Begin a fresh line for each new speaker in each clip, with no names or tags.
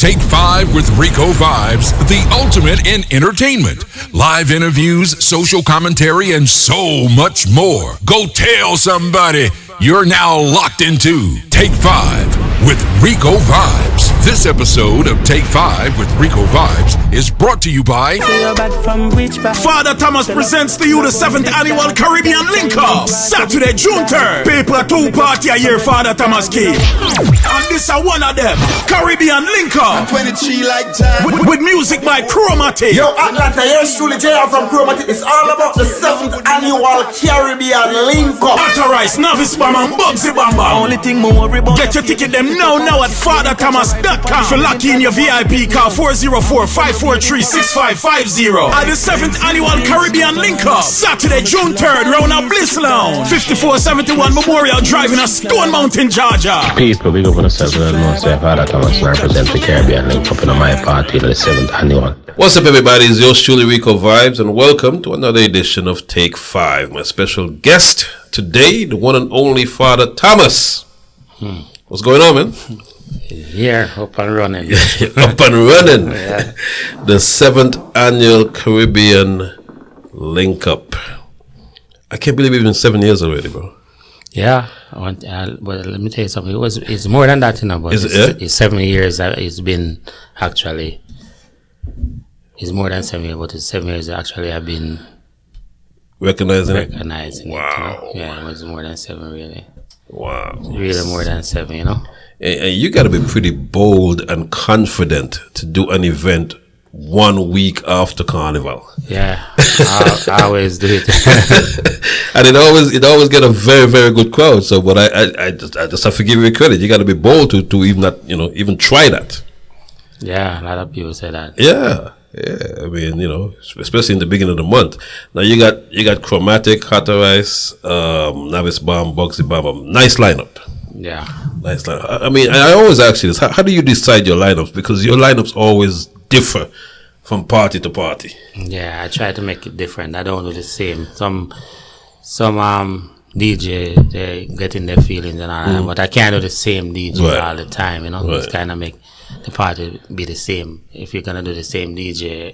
Take 5 with RICOVIBES, the ultimate in entertainment. Live interviews, social commentary, and so much more. Go tell somebody you're now locked into Take 5 with RICOVIBES. This episode of Take 5 with RICOVIBES is brought to you by
FADA Thomas presents to you the 7th annual Caribbean Link-Up, Saturday, June 3rd. Paper 2 party a year FADA Thomas came. And this is one of them, Caribbean Link-Up.
23 like John.
With music by Chromatic.
Yo, Atlanta, here's truly JR from Chromatic. It's all about the 7th annual Caribbean Link-Up.
Authorized Novice Bam and Bugsy Bam Bam.
Only thing more worry about.
Get your ticket them now at FADAThomas.com. For lucky in your VIP, call 404-543-6550. At the 7th annual Caribbean Link-Up, Saturday, June 3rd, round at Bliss Lounge, 5471 Memorial Drive in Stone Mountain, Georgia.
People, big up on yourselves and know say FADA Thomas and I represent the Caribbean Link-Up in my party, the 7th annual.
What's up, everybody? It's yours truly, RICOVIBES, and welcome to another edition of Take 5. My special guest today, the one and only FADA Thomas. What's going on, man?
Yeah, up and running.
Up and running.
Yeah.
The 7th annual Caribbean Link-Up. I can't believe it's been 7 years already, bro.
Yeah, but let me tell you something. It's more than that, you know. But it's 7 years. It's been actually. It's more than 7 years, but it's 7 years actually. I've been
recognizing
it.
Wow.
You know? Yeah, it was more than 7, really.
Wow.
Really more than 7, you know.
And you got to be pretty bold and confident to do an event 1 week after Carnival.
Yeah, I always do it.
And it always get a very, very good crowd. So, but I just have to give you credit. You got to be bold to even try that.
Yeah, a lot of people say that.
Yeah. I mean, especially in the beginning of the month. Now you got Chromatic, Hotter Ice, Novice Bomb, Bugsy Bomb. Nice lineup.
Yeah.
Nice lineup. I mean, I always ask you this: how do you decide your lineups? Because your lineups always differ from party to party.
Yeah, I try to make it different. I don't do the same. Some DJ, they get in their feelings and all that, but I can't do the same DJ all the time, you know. Right. It's kind of make the party be the same. If you're gonna do the same DJ,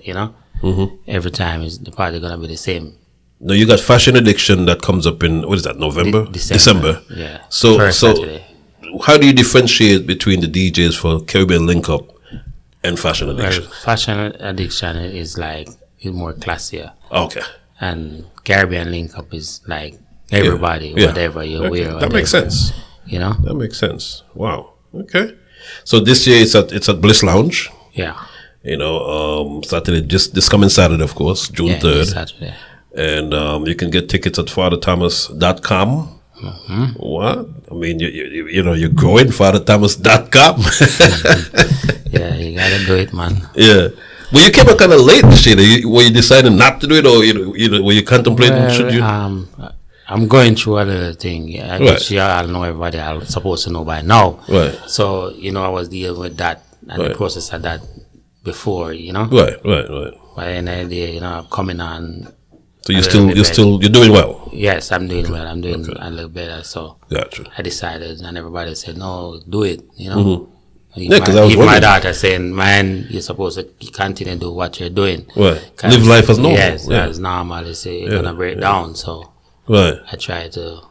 every time the party gonna be the same.
No, you got Fashion Addiction that comes up in November? December.
Yeah.
So how do you differentiate between the DJs for Caribbean Link-Up and Fashion Addiction?
Well, Fashion Addiction is more classier.
Okay.
And Caribbean Link-Up is like everybody, whatever you wear.
That makes sense.
You know?
That makes sense. Wow. Okay. So this year it's at Bliss Lounge.
Yeah.
Saturday, just this coming Saturday, of course, June 3rd.
This Saturday.
And you can get tickets at FADAThomas.com. What? I mean, you're growing FADAThomas.com.
Yeah, you gotta do it, man.
Yeah. Well, you came up kind of late this year. Were you deciding not to do it, or were you contemplating? Should you?
I'm going through another thing. Which I'll know everybody. I'm supposed to know by now.
Right.
So I was dealing with that and the process of that before. Right.
But
in the day, I'm coming on.
So you're doing well.
Yes, I'm doing well. I'm doing a little better. So
gotcha.
I decided, and everybody said, "No, do it."
Yeah,
because my daughter saying, "Man, you're supposed to continue to do what you're doing.
Right. Live life as normal."
Yes, as normal. They say you're gonna break down. So I try to.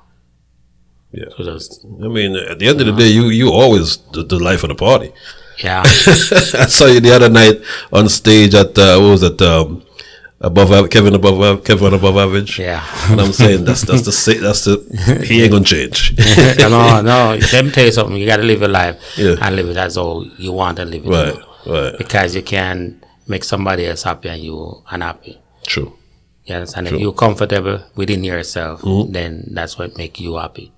Yeah. I mean, at the end of the day, you always the life of the party.
Yeah.
I saw you the other night on stage at Kevin above average.
Yeah.
And I'm saying that's the he ain't gonna change.
No. Let me tell you something. You gotta live your life and live it as all you want to live it.
Right.
Because you can make somebody else happy and you unhappy.
True.
You understand? If you're comfortable within yourself, then that's what make you happy.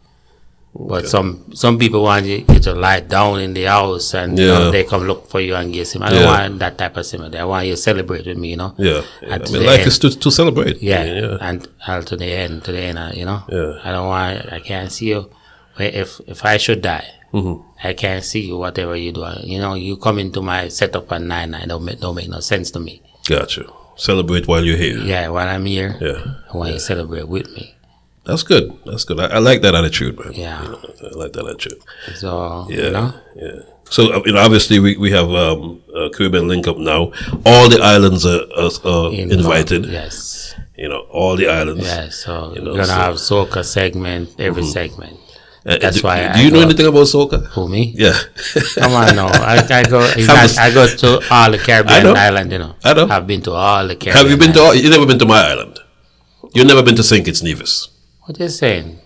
But some people want you to lie down in the house and they come look for you and get him. I don't want that type of sympathy. I want you to celebrate with me, Yeah.
I mean, life is to celebrate.
Yeah. And to the end, Yeah. I can't see you. If I should die, I can't see you, whatever you do. You come into my setup at 9, don't make no sense to me.
Gotcha. Celebrate while you're here.
Yeah, while I'm here.
Yeah.
I want you to celebrate with me.
That's good. That's good. I like that attitude, man.
Yeah.
I like that attitude.
So,
Yeah. So, obviously we have Caribbean Link Up now. All the islands are invited.
Yes.
All the islands.
Yeah, so we're going to have soca segment, every segment. That's why
do you know anything about soca?
Who, me?
Yeah.
Come on, no. I go to all the Caribbean islands,
I know.
I've been to all the Caribbean
Have you been to you've never been to my island? You've never been to St. Kitts Nevis?
What you saying?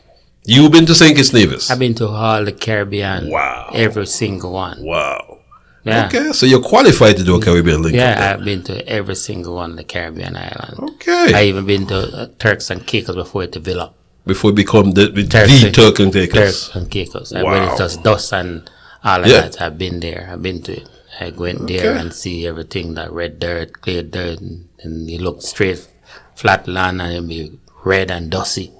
You've been to St. Kitts Nevis?
I've been to all the Caribbean.
Wow.
Every single one.
Wow.
Yeah.
Okay, so you're qualified to do a Caribbean Link Up.
Yeah, I've been to every single one of the Caribbean islands.
Okay.
I even been to Turks and Caicos before it developed.
Before it become the Turks and Caicos.
Turks and Caicos.
Wow.
When it was dust and all of that, I've been there. I've been to it. I went there and see everything, that red dirt, clear dirt, and you look straight, flat land, and it'll be red and dusty.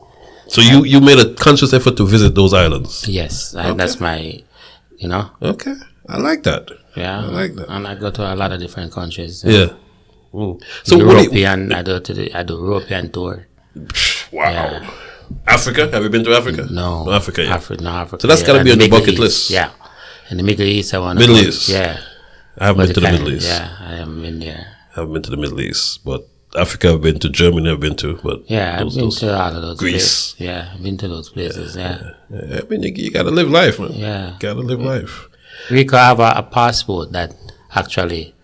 So you made a conscious effort to visit those islands?
Yes, that's my,
Okay, I like that.
Yeah,
I like that.
And I go to a lot of different countries.
Yeah. So
European, I do European tour.
Wow.
Yeah.
Africa? Have you been to Africa?
No.
Africa, yeah.
Africa.
So that's got to be on the bucket list.
Yeah. In the Middle East, I want to
Middle East.
Yeah.
I haven't been to the Middle East.
Yeah, I haven't been there.
I haven't been to the Middle East, but Africa I've been to. Germany I've been to, but
I've been to all of those
Greece.
places. Yeah, I've been to those places. Yeah.
I mean, you gotta live life, man.
Yeah.
Gotta live life.
We could have a passport that actually,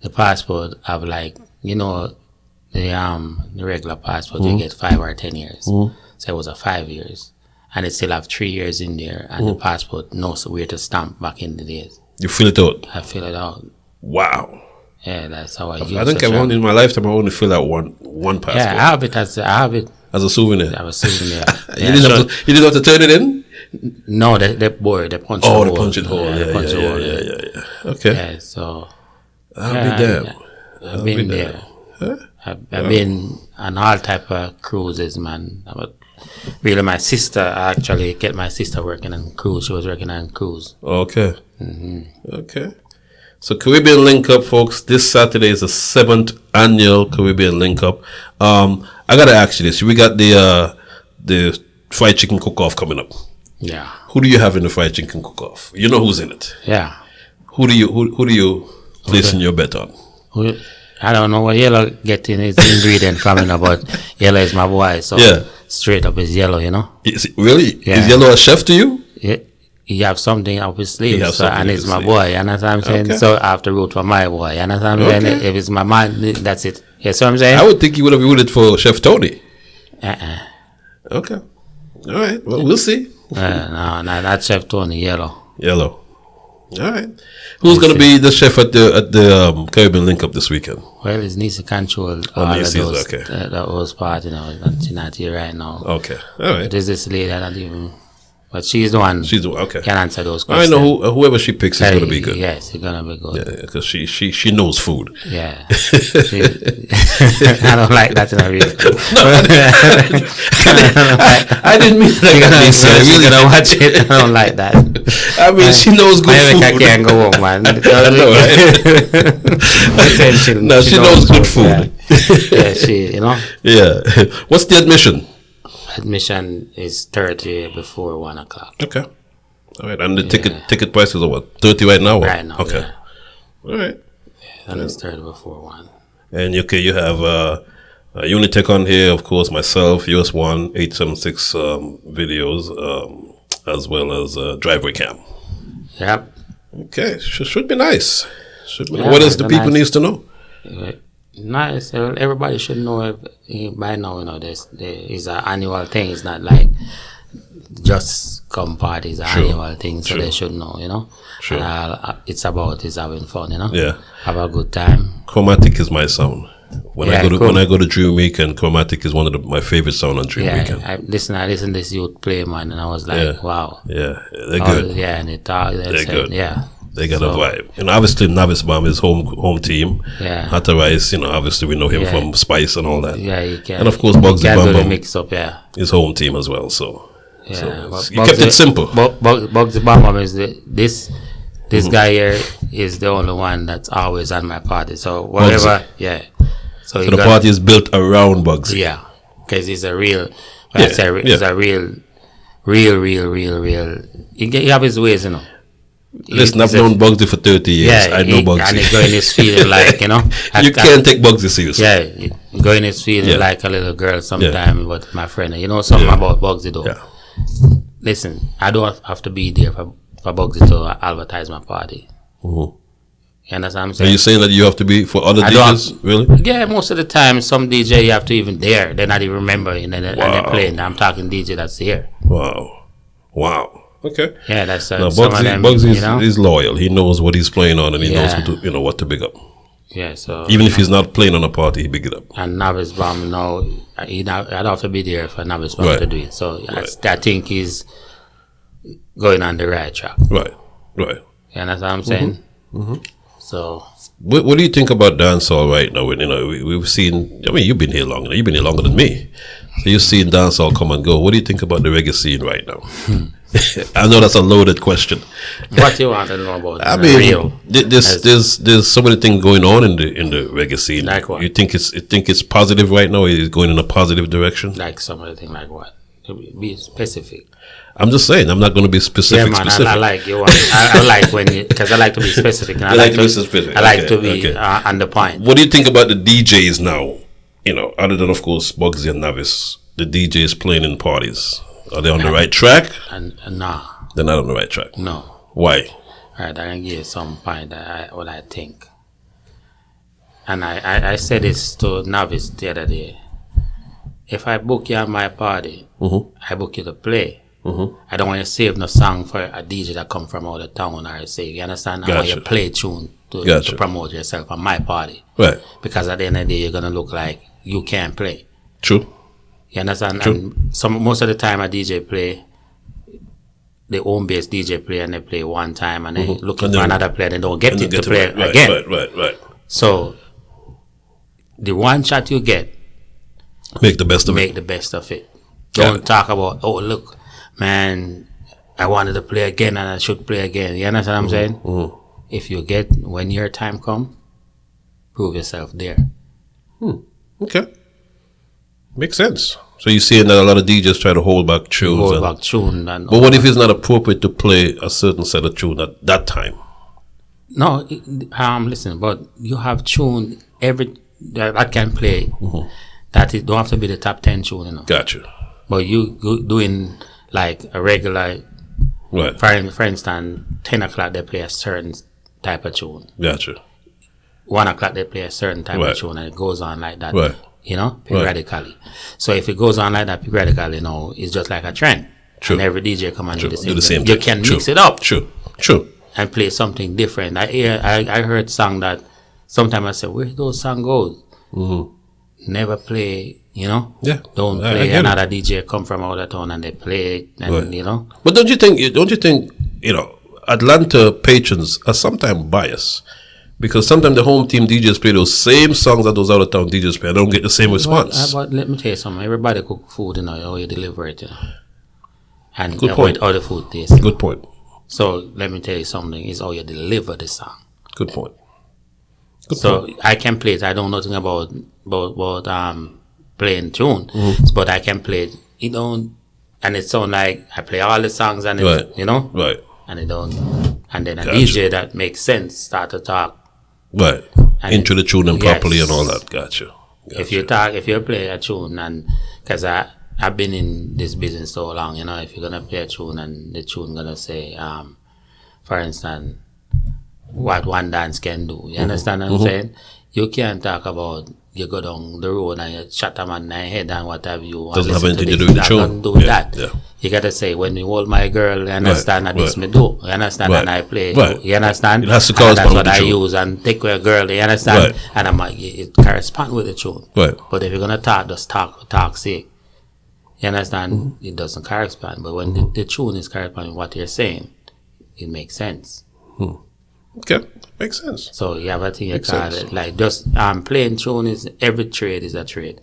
the passport of the regular passport you get 5 or 10 years. So it was a 5 years, and it still have 3 years in there, and the passport knows where to stamp back in the days.
You fill it out.
I fill it out.
Wow.
Yeah, that's how I use it.
I think in my lifetime I only fill out one passport.
Yeah, I have it as
a souvenir.
I have a souvenir.
You didn't have to turn it in?
No, the board, the punch
hole.
hole.
Oh, the punch hole. Yeah. Okay.
Yeah, so
I'll be there.
I've been there.
Huh?
I've been on all type of cruises, man. Really, my sister, I actually get my sister working on cruise. She was working on cruise.
Okay. Okay. So Caribbean Link Up, folks. This Saturday is the 7th annual Caribbean Link Up. I gotta ask you this. We got the fried chicken cook-off coming up.
Yeah.
Who do you have in the fried chicken cook-off? You know who's in it.
Yeah.
Who do you placing your bet on?
I don't know what Yellow getting his ingredient from, but Yellow is my boy. So straight up is Yellow,
Really?
Yeah.
Is Yellow a chef to you?
Yeah. He have something up his sleeve, and it's my boy. You understand what I'm saying? So I have to root for my boy. You understand what I'm saying? If it's my man, that's it. You see what I'm saying?
I would think you would have rooted for Chef Tony. Okay. All right. Well, we'll see.
No, not Chef Tony. Yellow.
All right. Who's going to be the chef at the Caribbean Link Up this weekend?
Well, it's Nisa control all of those parts. She's not here right now.
Okay. All right.
There's this lady that not even. But she's the one. Can answer those questions.
I know whoever she picks is going to be good.
Yes, it's going to be good.
Yeah, because she knows food.
Yeah. I don't like that in a real.
I didn't mean that.
She's going to watch it. I don't like that.
I mean, she knows good food.
I can't go home, man.
I know, right? No, she knows good food.
Yeah, she,
Yeah. What's the admission?
Admission is 30 before 1 o'clock.
Okay. All right. And the ticket prices are what? 30 right now?
Right now.
Okay.
Yeah.
All right.
And it's 30 before 1.
And you have Unitech on here, of course, myself, US1, 876 videos, as well as driveway cam.
Yep.
Okay. Should be nice. What else the people needs to know?
Nice. Everybody should know by now. This is an annual thing. It's not like just come party. It's an annual thing, so they should know. Sure. And it's about having fun.
Yeah.
Have a good time.
Chromatic is my sound. When I go to Dream Weekend, Chromatic is one of my favorite sound on Dream Weekend.
I listen to this youth play, man, and I was like, wow.
Yeah, they're good.
Yeah, and they're
good.
Yeah.
They got a vibe. And obviously Novice Bomb is home team.
Yeah.
Hatta Rice, obviously we know him from Spice and all that.
Yeah, you can.
And of course Bugsy Bam
mix up,
is home team as well. So you
kept
it simple.
Bugsy Bam is this guy here is the only one that's always at my party. So whatever,
So the party is built around Bugsy.
Yeah, because he's a real When I say it's a real. He have his ways, you know.
Listen, I've known Bugsy for 30 years. I know Bugsy.
And he go in his feeling like, you know.
You can't take Bugsy seriously.
Yeah, he go in his feeling like a little girl sometimes, but my friend, you know something about Bugsy though. Yeah. Listen, I don't have to be there for Bugsy to advertise my party. You understand what I'm saying?
Are you saying that you have to be for other DJs? Really?
Yeah, most of the time, some DJ you have to even there. They're not even remembering and they're playing. I'm talking DJ that's here.
Wow. Okay.
Yeah, that's
now,
some of them,
Bugsy
you know?
is loyal. He knows what he's playing on, and he knows what to big up.
Yeah, so
even if he's not playing on a party, he big it up.
And Novice Bomb, you know, I'd have to be there for Novice Bomb to do it. So I think he's going on the right track. Right. You understand what I'm saying? So,
what do you think about dancehall right now? You know, we've seen. I mean, you've been here longer. You've been here longer than me. So you've seen dancehall come and go. What do you think about the reggae scene right now? I know that's a loaded question.
What do you want to know about?
I mean, there's so many things going on in the reggae scene.
Like what?
You think it's positive right now? Is it going in a positive direction?
Like some of the things, like what? Be specific.
I'm just saying. I'm not going to be specific.
Yeah, man. I like you. I like when you, because I like to be specific. And I like to be specific. I like to be on the point.
What do you think about the DJs now? You know, other than of course Bugsy and Navis, the DJs playing in parties. Are they on the right track?
No.
They're not on the right track.
No.
Why?
All right, I can give you some point what I think. And I said this to Navis the other day. If I book you at my party, I book you to play. I don't want you to save no song for a DJ that come from out of town or say, you understand? I want you to play tune to promote yourself at my party. Right. Because at the end of the day, you're going to look like you can't play.
True.
You understand? True. And most of the time a DJ play, the home-based DJ play and they play one time and they looking for another player and they don't get it to play again. Right. So, the one shot you get,
make the best
of it. Don't talk about, oh, look, man, I wanted to play again and I should play again. You understand what I'm saying? If you get, when your time come, prove yourself there.
Okay. Makes sense. So you're saying that a lot of DJs try to hold back tunes. But what if it's not appropriate to play a certain set of tune at that time?
No, listen, but you have tune that can play. That it don't have to be the top 10 tune, you know.
Gotcha.
But you doing like a regular,
right?
For instance, 10 o'clock they play a certain type of tune.
Gotcha.
1 o'clock they play a certain type of tune, and it goes on like that. Right. You know, periodically. So if it goes on like that periodically, you know, it's just like a trend. True. And every DJ come and do the same thing. You can mix it up.
True.
And play something different. I heard song that sometimes I say, where those song goes? Never play, you know?
Yeah.
Don't play another DJ come from out of town and they play it and you know.
But don't you think, you know, Atlanta patrons are sometimes biased? Because sometimes the home team DJs play those same songs that those out of town DJs play. I don't get the same response.
But let me tell you something. Everybody cook food, you know, how you deliver it, you know. And good point. How the food tastes.
Good point.
So let me tell you something. It's how you deliver the song.
Good point.
So I can play it. I don't know nothing about playing tune, but I can play it. You know, and it sound like I play all the songs and it, you know, and it don't. And then a DJ that makes sense start to talk.
Right. Into the tune and properly and all that. Gotcha.
If you play a tune, and because I've been in this business so long, you know, if you're gonna play a tune and the tune gonna say, for instance, what one dance can do. You understand what I'm saying? You can't talk about you go down the road and you shut a man in the head and what have you.
Doesn't have anything to do with the tune.
Do that. Yeah. You gotta say, when you hold my girl, you understand that this me do. You understand and I play. You understand?
It has to correspond with the tune.
That's what I use and take with a girl. You understand? And I'm like, it corresponds with the tune. But if you're gonna talk, just talk sake. You understand? It doesn't correspond. But when the tune is corresponding with what you're saying, it makes sense.
Okay, makes sense.
So you have a thing you call it like just playing tune is every trade is a trade,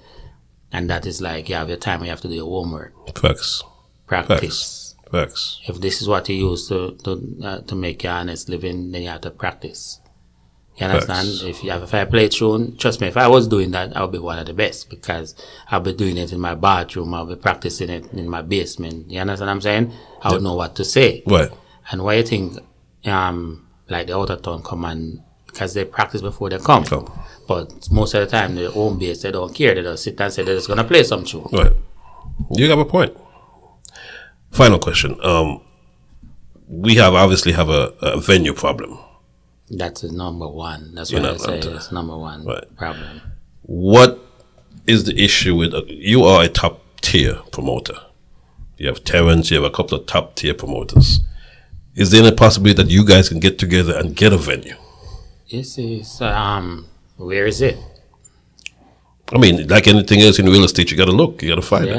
and that is like you have your time. You have to do your homework.
Facts.
Practice.
Facts.
If this is what you use to make your honest living, then you have to practice. You understand? If I play tune, trust me, if I was doing that, I'll be one of the best because I'll be doing it in my bathroom, I'll be practicing it in my basement. You understand what I'm saying? I would know what to say.
Right.
And why you think, like the outer town come and, because they practice before they come. But most of the time, the home base, they don't care. They just sit and say they're just going to play some tune.
Right. You have a point. Final question. We obviously have a venue problem.
That's the number one. That's what I say. It's number one problem.
What is the issue with you are a top tier promoter? You have Terrence, you have a couple of top tier promoters. Is there any possibility that you guys can get together and get a venue?
Yes, where is it?
I mean, like anything else in real estate, you got to look, you got to find it.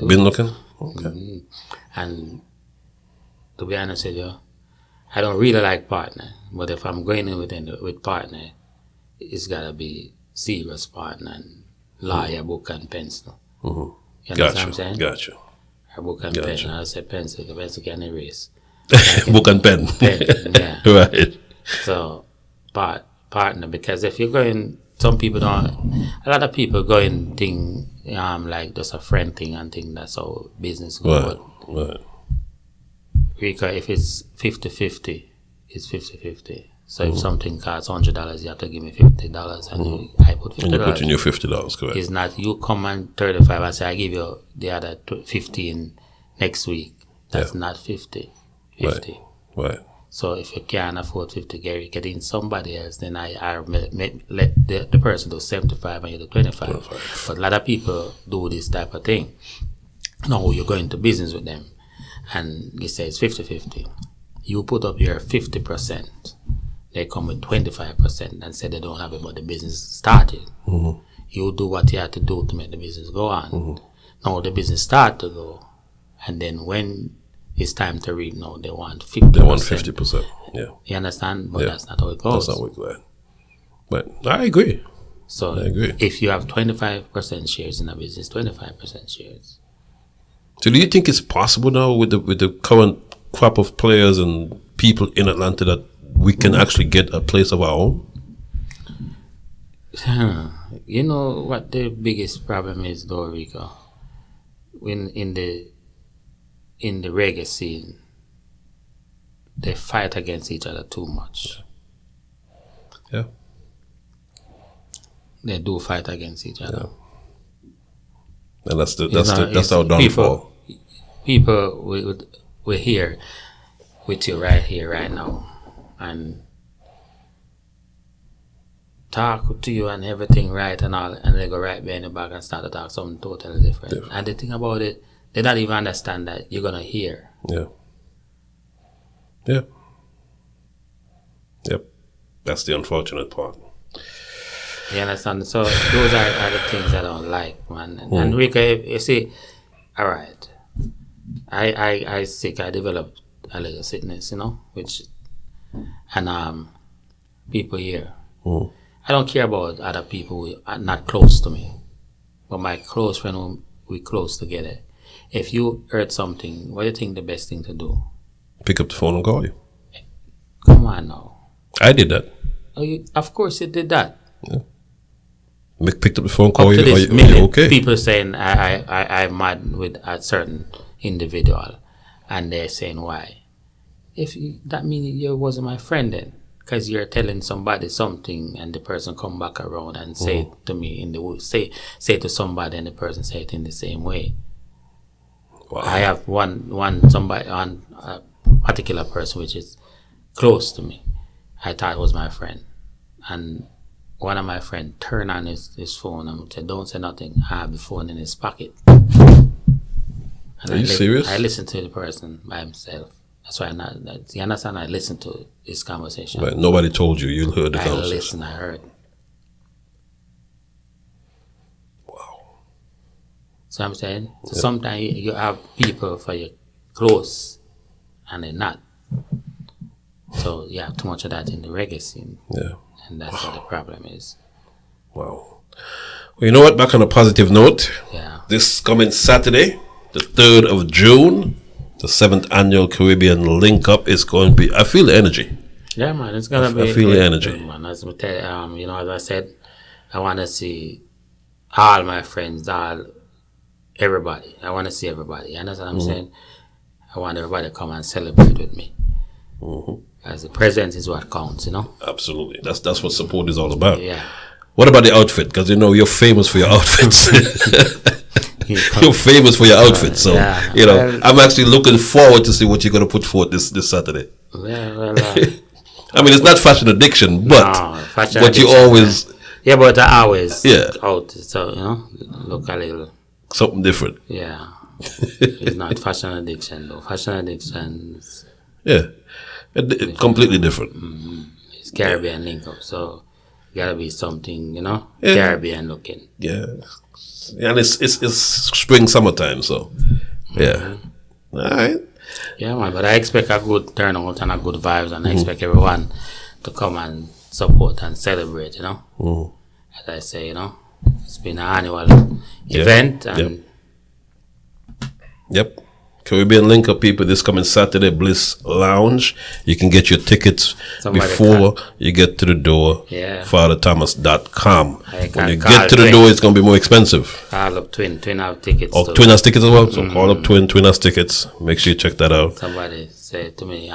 Been looking.
Okay.
And to be honest with you, I don't really like partner. But if I'm going in with partner, it's got to be serious partner and lawyer, book and pencil. You understand what I'm saying?
Gotcha.
A book and pen. I say pencil. The pencil can erase.
Book and pen.
Yeah.
Right.
So, partner, because if you're going, some people don't, a lot of people go in think like just a friend thing and think that's how business goes.
Right.
Because if it's 50-50, it's 50-50. So if something costs $100, you have to give me $50, and I put $50.
And you put in your $50, correct?
It's not you come and 35 and say I give you the other 15 next week. That's not 50.
Right.
So if you can't afford 50, get in somebody else. Then I let the person do 75 and you do 25. But a lot of people do this type of thing. No, you're going to business with them, and you say it's 50-50. You put up your 50%. They come with 25% and say they don't have it, but the business started. You do what you have to do to make the business go on. Now the business start to go, and then when it's time to read, no, they want 50%.
They want 50%. Yeah.
You understand? But that's not how it goes.
That's not how it goes. But I agree.
So if you have 25% shares in a business, 25% shares.
So do you think it's possible now with the current crop of players and people in Atlanta that we can actually get a place of our own?
You know what the biggest problem is, though, Rico? When in the reggae scene, they fight against each other too much.
Yeah.
They do fight against each other.
Yeah. And that's our downfall.
People, we're here with you right here, right now, and talk to you and everything right and all, and they go right behind your back and start to talk something totally different. And the thing about it, they don't even understand that you're gonna hear.
Yeah. Yep. That's the unfortunate part.
You understand? So those are the things I don't like, man. And Rico, you see, all right, I sick. I developed a little sickness, which, and people here. I don't care about other people who are not close to me, but my close friend who we close together. If you heard something, what do you think the best thing to do?
Pick up the phone and call you.
Come on now.
I did that.
Of course you did that.
Yeah. Picked up the phone, call you.
Are
you okay?
People saying I'm mad with a certain individual, and they're saying why. That means you wasn't my friend then, because you're telling somebody something, and the person come back around and say it to me in the say to somebody, and the person say it in the same way. Wow. I have one a particular person which is close to me. I thought was my friend, and one of my friends turned on his phone and said, "Don't say nothing." I have the phone in his pocket. And
Are you serious?
I listened to the person by himself. That's why you understand? I listened to this conversation.
But nobody told you. You heard the conversation.
I heard.
Wow.
So I'm saying, sometimes you have people for you close, and they're not. So you have too much of that in the reggae scene.
Yeah.
And that's what the problem is.
Wow. Well, you know what? Back on a positive note.
Yeah.
This coming Saturday, the 3rd of June, The 7th annual Caribbean Link Up is going to be. I feel the energy.
Yeah, man, it's gonna be.
I feel the energy,
man. As I tell you, as I said, I want to see all my friends, everybody. I want to see everybody. You understand what I'm saying? I want everybody to come and celebrate with me. As the presence is what counts,
Absolutely. That's what support is all about.
Yeah.
What about the outfit? Because you're famous for your outfits. You're famous for your outfits, so I'm actually looking forward to see what you're going to put forth this Saturday. I mean, it's not fashion addiction, but you always.
Yeah, but I always out, so look a little
something different.
Yeah, it's not fashion addiction though. Fashion addiction is
completely different.
It's Caribbean link up, so gotta be something Caribbean looking.
Yeah, and it's spring summertime, so all right.
Yeah, man, but I expect a good turnout and a good vibes, and I expect everyone to come and support and celebrate, As I say, it's been an annual event. And
Yep. Caribbean Link Up, people, this coming Saturday, Bliss Lounge. You can get your tickets before you get to the door.
Yeah.
FADAThomas.com. When you get to the
Twin.
door, it's going to be more expensive.
Call up Twin have tickets.
Oh, Twin has tickets as well? So call up Twin has tickets. Make sure you check that out.
Somebody said to me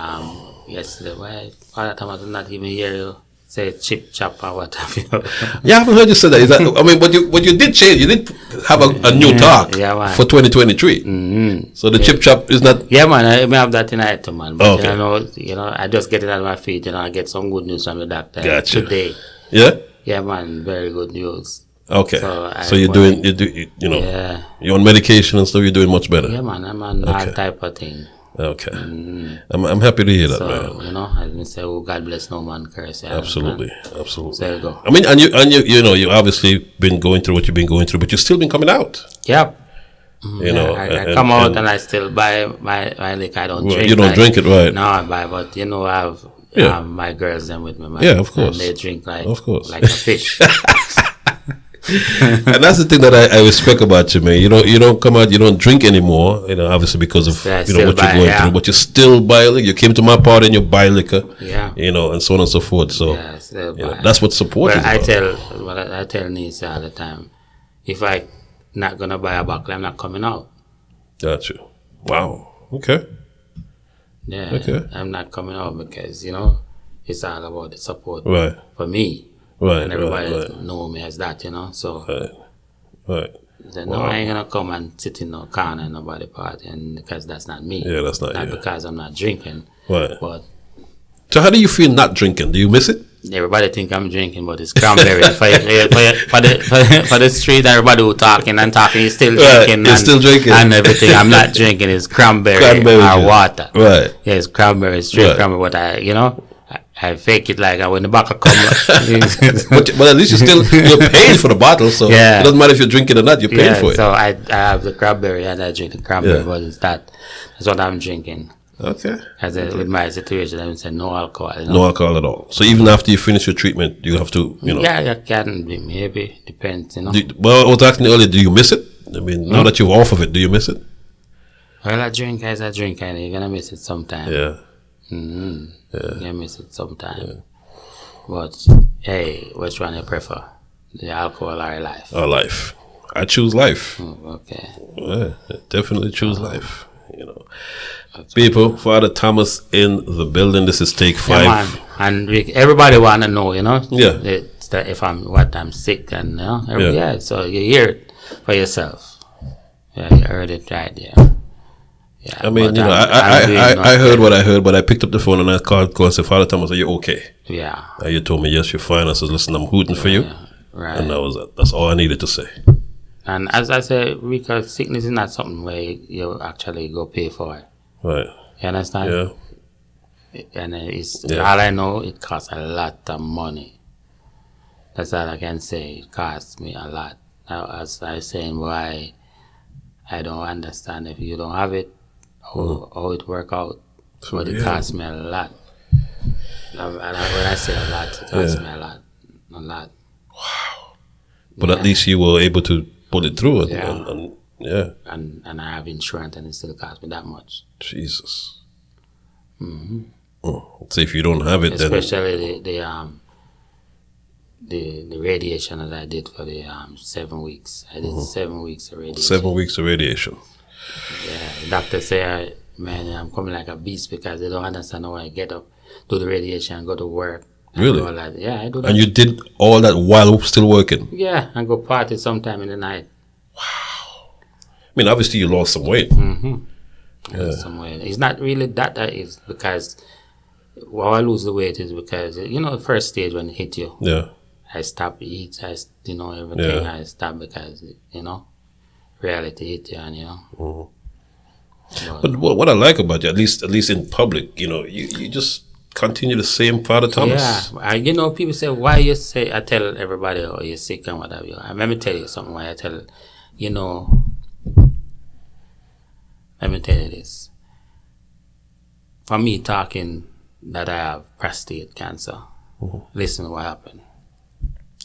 yesterday, why Father Thomas did not even hear you say chip chop or what have you.
Yeah, I haven't heard you say that. Is that I mean, what you did change, you did have a new talk for 2023. So the chip chop is not.
Yeah, man, I may have that tonight too, man. But I just get it out of my feet. I get some good news from the doctor today.
Yeah.
Yeah, man, very good news.
Okay. So you're doing, you're on medication and stuff. You're doing much better.
Yeah, man, I'm on all type of thing.
Okay. I'm happy to hear that, man.
As we say, God bless no man curse. Yeah,
absolutely.
Man. So there you go.
I mean, and you obviously been going through what you've been going through, but you've still been coming out.
Yep.
I
come out and I still buy my liquor. I don't drink.
You don't drink it, right?
No, I buy, but I have my girls them with me, man.
Yeah, of course.
And they drink like a fish.
And that's the thing that I respect about you, man. You don't come out, you don't drink anymore, obviously because of what you're going through, but you still buy liquor. You came to my party and you buy liquor, and so on and so forth. So that's what support is about.
I tell Nisa all the time, if I not gonna buy a bottle, I'm not coming out.
Gotcha. Wow. Okay.
Yeah. Okay. I'm not coming out because it's all about the support for me.
Right,
and everybody know me as that, so.
Right.
Then I ain't gonna come and sit in no corner in nobody party, and because that's not me.
Yeah, that's not you.
Because I'm not drinking.
Right.
But.
So how do you feel not drinking? Do you miss it?
Everybody think I'm drinking, but it's cranberry. for the street, everybody who talking, is still drinking.
You're still drinking.
And everything. I'm not drinking. It's cranberry or water.
Right.
Yeah, it's cranberry, straight cranberry. But I fake it like when the bottle come.
but at least you're paying for the bottle, so it doesn't matter if you're drinking or not. You're paying for it.
So I have the cranberry and I drink the cranberry, but that's what I'm drinking.
Okay.
With my situation, I would say no alcohol.
No alcohol at all. So even after you finish your treatment, you have to,
Yeah, I can be, maybe depends,
I was asking you earlier, do you miss it? I mean, now that you're off of it, do you miss it?
Well, I drink as I drink, and you're gonna miss it sometime.
Yeah.
You miss it sometime. But hey, which one you prefer? The alcohol or life?
Or life. I choose life.
Okay.
Yeah, definitely choose life. People, Father Thomas in the building. This is take 5.
Yeah, man. And everybody wanna know,
Yeah.
If I'm sick and so you hear it for yourself. Yeah, you heard it right there. Yeah,
I mean, I heard what I heard, but I picked up the phone and I called and said, Father Thomas, are you okay?
Yeah.
And you told me, yes, you're fine. I said, listen, I'm hooting for you.
Right.
And that was it. That's all I needed to say.
And as I said, because sickness is not something where you actually go pay for it.
Right.
You understand?
Yeah.
And all I know, it costs a lot of money. That's all I can say. It costs me a lot. Now, as I was saying, why I don't understand if you don't have it, how it work out. So, but it costs me a lot. And when I say a lot, it costs me a lot. A lot.
Wow. But at least you were able to pull it through and Yeah.
And I have insurance, and it still costs me that much.
Jesus. Mm-hmm. So if you don't have it,
especially the radiation that I did for the 7 weeks. I did 7 weeks of radiation.
7 weeks of radiation.
Yeah, the doctor say, man, I'm coming like a beast because they don't understand how I get up, do the radiation, go to work.
Really?
All that. Yeah, I do that.
And you did all that while still working?
Yeah, and go party sometime in the night.
Wow. I mean, obviously you lost some weight.
Mm-hmm. Yeah. Some weight. It's not really that is because why I lose the weight is because, the first stage when it hit you.
Yeah.
I stopped eat, everything.
Yeah.
I stopped because, reality hit you and,
But what I like about you, at least in public, you just continue the same Father Thomas.
Yeah. People say, why you say, I tell everybody, oh, you're sick and whatever. Let me tell you something why I tell, let me tell you this. For me talking that I have prostate cancer, listen to what happened.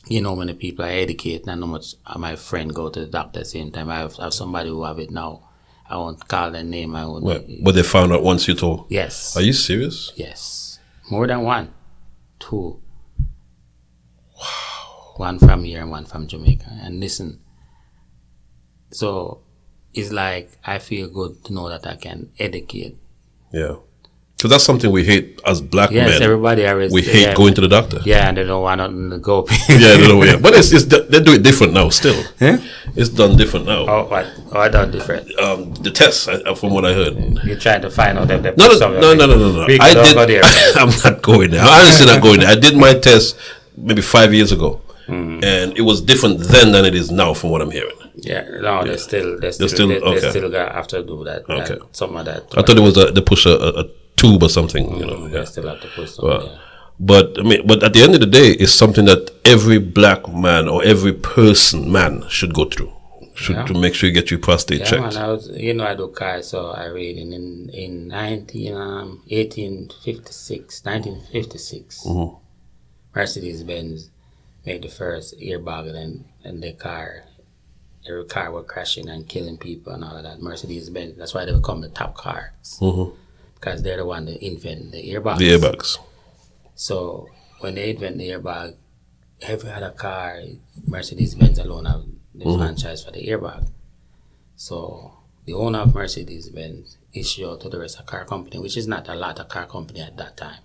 Many people I educate, not how much my friend go to the doctor at the same time. I have somebody who have it now. I won't call their name.
But they found out once you told?
Yes.
Are you serious?
Yes. More than one. 2. Wow. One from here and one from Jamaica. And listen, so it's like I feel good to know that I can educate.
Yeah. Because that's something we hate as black men.
Yes, everybody always.
We hate going to the doctor.
Yeah, and they don't want nothing to go.
Yeah, they don't. Yeah, but they do it different now. Still, it's done different now.
Oh, what? Oh, I done different.
The tests, from what I heard.
You're trying to find out if they
No. I did. I'm not going there. I'm honestly not going there. I did my test maybe 5 years ago, and it was different then than it is now, from what I'm hearing.
Yeah, no, they still have to do that.
Okay.
Some of that.
I thought it was they push a tube or something.
They still have to push something.
But at the end of the day, it's something that every black man or every man should go through. To make sure you get your prostate checked.
Man, I do cars, so I read in 1956, Mercedes-Benz made the first airbag, and every car were crashing and killing people and all of that. Mercedes-Benz, that's why they become the top cars. Because they're the one that invent the airbags.
The airbags.
So when they invent the airbag, every other car, Mercedes-Benz alone have the franchise for the airbag. So the owner of Mercedes-Benz issued out to the rest of the car company, which is not a lot of car company at that time.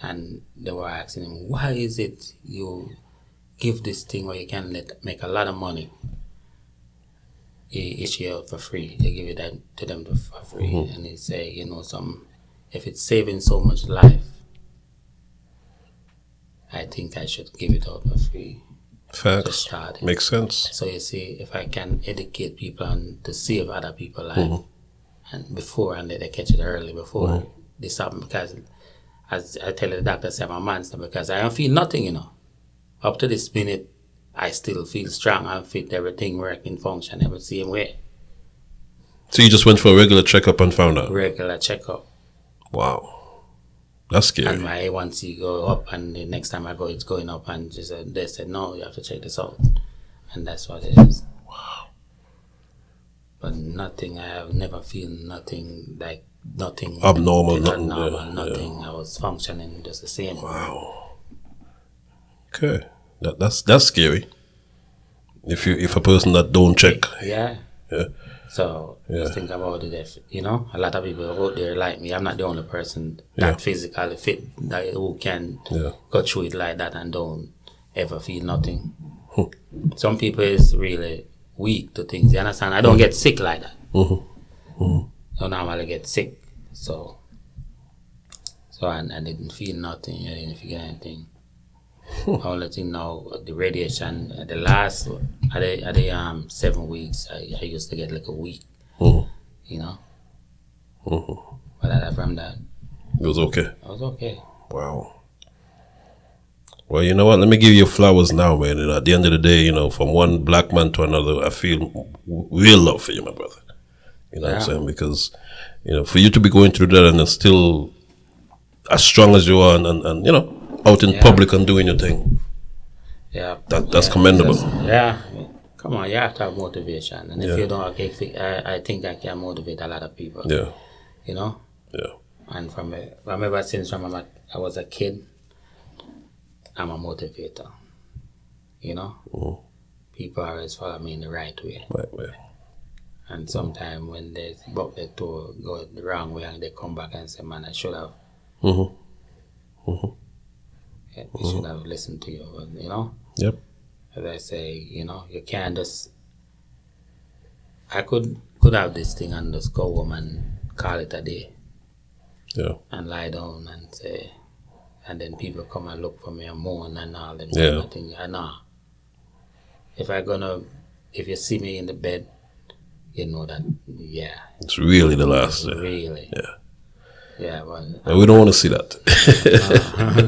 And they were asking him, why is it you give this thing where you can make a lot of money? He issue out for free. They give it to them for free. And he say, if it's saving so much life, I think I should give it out for free.
Facts. Makes sense.
So you see, if I can educate people and to save other people's life, and they catch it early before this happen, because as I tell the doctor, I'm a monster because I don't feel nothing, Up to this minute, I still feel strong and fit, everything working, function, every same way.
So you just went for a regular checkup and found out?
Regular checkup.
Wow. That's scary.
And my A1C go up, and the next time I go, it's going up, and they said, no, you have to check this out. And that's what it is.
Wow.
But nothing, I have never feel nothing like nothing
abnormal,
nothing. I was functioning just the same.
Wow. Okay. That's scary. If a person that don't check.
Yeah. So just think about it. If a lot of people out there like me, I'm not the only person that physically fit who can go through it like that and don't ever feel nothing. Some people is really weak to things. You understand? I don't get sick like that. I don't normally get sick. So I didn't feel nothing. I didn't feel anything. Only thing now, the radiation, the last, at the 7 weeks, I used to get like a week, But from that,
it was okay.
I was okay.
Wow. Well, you know what? Let me give you flowers now, man. At the end of the day, from one black man to another, I feel real love for you, my brother. You know what I'm saying? Because, for you to be going through that and still as strong as you are and out in public and doing your thing.
Yeah.
That's commendable.
come on, you have to have motivation. And if you don't, I think I can motivate a lot of people.
Yeah.
You know?
Yeah.
And from ever since I was a kid, I'm a motivator. You know?
Mm-hmm.
People always follow me in the right way.
Right way.
And sometimes when they buck their toe, go the wrong way, and they come back and say, man, I should have.
Mm-hmm. Mm-hmm.
Yeah, we should have listened to you, you know?
Yep.
As I say, you know, you can't just... I could have this thing and just go home and call it a day.
Yeah.
And lie down and say... And then people come and look for me and moan and all them
Yeah.
things. Nah. If you see me in the bed, you know that, yeah.
It's really the last day.
Really.
Yeah.
Yeah, well,
And we don't want to see that.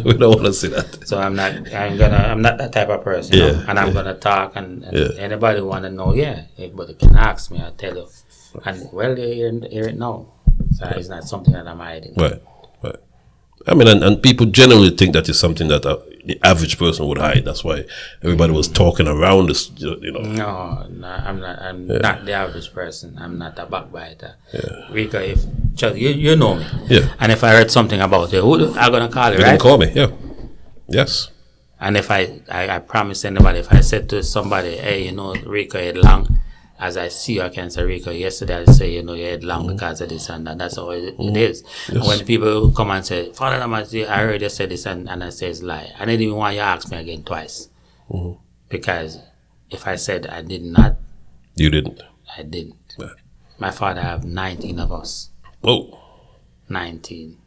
We don't want to see that.
so I'm not that type of person. You know? And I'm gonna talk and anybody wanna know, everybody can ask me, I'll tell you. And well, they hear it now. So it's not something that I'm hiding.
Right. I mean, and people generally think that is something that the average person would hide. That's why everybody was talking around this, you know.
No, I'm not. I'm not the average person. I'm not a backbiter. Rico, if you know me, and if I heard something about you, who I'm gonna call you,
You're
right?
gonna call me, yes.
And if I promise anybody, if I said to somebody, hey, you know, Rico head long, as I see you, I can say, Rico, yesterday I say, you know, you head long because of this and that. That's how it is.
Yes.
And when people come and say, Father, I heard you say this and I say it's lie. I didn't even want you to ask me again twice. Mm-hmm. Because if I said I did not.
You didn't.
I didn't.
Right.
My father have 19 of us.
Whoa.
19.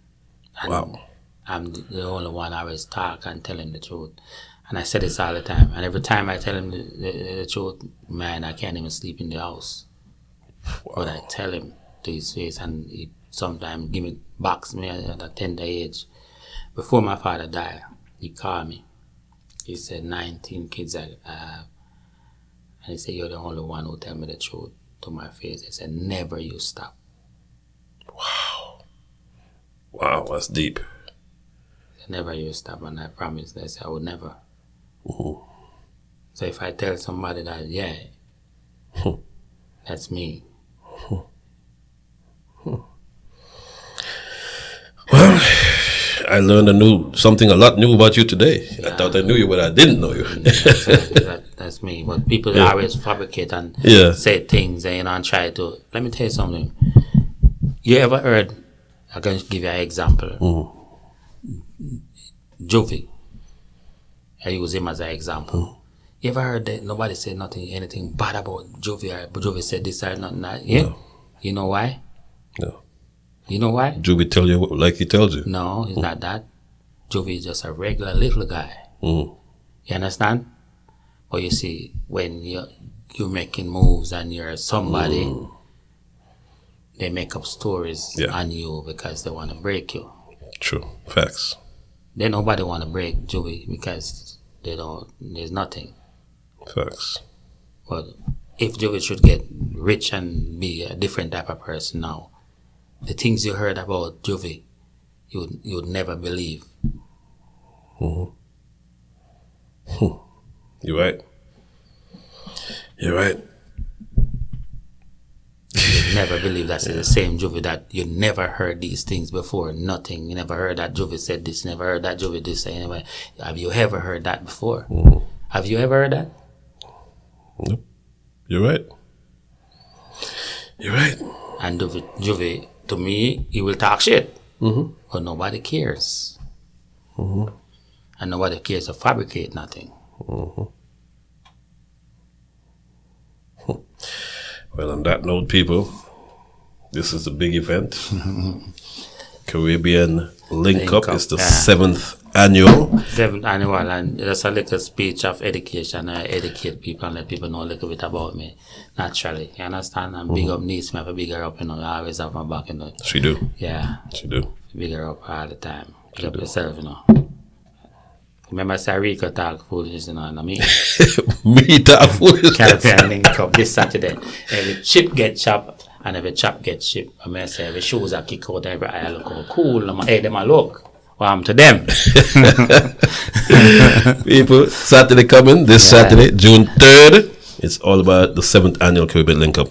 And
wow.
I'm the only one I always talk and tell him the truth. And I say this all the time. And every time I tell him the truth, man, I can't even sleep in the house. Wow. But I tell him to his face, and he sometimes box me at a tender age. Before my father died, he called me. He said, 19 kids I have. And he said, you're the only one who tell me the truth to my face. He said, never you stop.
Wow, that's deep.
Never you stop, and I promise that I would never.
Mm-hmm.
So if I tell somebody that, that's me.
Well, I learned something a lot new about you today. I thought I knew you, but I didn't know you.
That's me. But people always fabricate and say things, and try to. Let me tell you something. You ever heard? I'm going to give you an example. Juvie. I use him as an example. You ever heard that nobody said anything bad about Juvie? But Juvie said this or nothing that? Yeah. No. You know why?
No.
You know why?
Juvie tell you like he tells you.
No, he's not that. Juvie is just a regular little guy. You understand? But you see, when you're making moves and you're somebody, they make up stories on you because they want to break you.
True. Facts.
Then nobody want to break Juvie because there's nothing.
Facts.
But if Juvie should get rich and be a different type of person now, the things you heard about Juvie, you'd never believe.
You're right. You're right.
You'd never believe that's the same Juvie, that you never heard these things before. Nothing. You never heard that Juvie said this. Never heard that Juvie this. Anyway, have you ever heard that before? Have you ever heard that?
Nope. You're right. You're right.
And Juvie, to me, he will talk shit. But nobody cares. And nobody cares to fabricate nothing.
Well, on that note, people, this is a big event. Caribbean Link Up is the 7th annual.
7th annual, and just a little speech of education. I educate people and let people know a little bit about me naturally. You understand? And big up needs me, have a bigger up, I always have my back,
She do.
Yeah.
She do.
Bigger up all the time. Big up yourself, Remember, I said Rico talk foolishness, and I mean.
Me talk foolishness.
Caribbean Link Up this Saturday. Every chip get chopped and every chop get shipped. I mean, I say every shoes I kick out, every eye look all cool. And my head, them I look. What happened to them?
People, Saturday coming, this Saturday, June 3rd. It's all about the 7th annual Caribbean Link Up.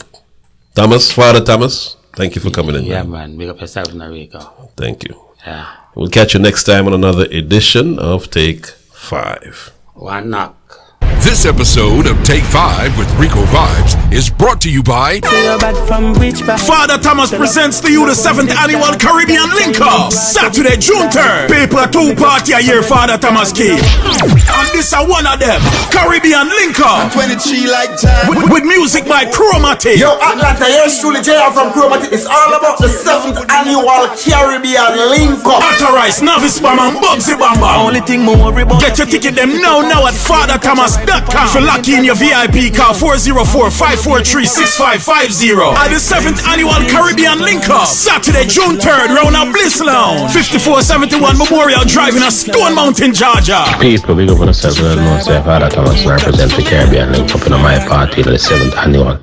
Thomas, Father Thomas, thank you for coming in.
Yeah, man. Big up yourself, Rico.
Thank you.
Yeah.
We'll catch you next time on another edition of Take 5.
One knock.
This episode of Take 5 with Rico Vibes is brought to you by
FADA Thomas presents to you the 7th annual Caribbean Link Up. Saturday, June 3rd. Paper 2 party a year FADA Thomas key. And this is one of them. Caribbean Link Up.
23 like time.
With music by Chromatic.
Yo, Atlanta, here's truly JR from Chromatic. It's all about the 7th annual Caribbean Link Up.
Authorized Novice Bam and Bugsy Bam Bam.
Only thing more worry about.
Get your ticket them now at FADAThomas.com. For lucky in your VIP, call 404-543-6550. At the 7th annual Caribbean Link Up. Saturday, June 3rd, round at Bliss Lounge. 5471 Memorial Drive in Stone Mountain, Georgia.
People, big up on yourself and know say FADA Thomas represent the Caribbean Link Up in my party, the 7th annual.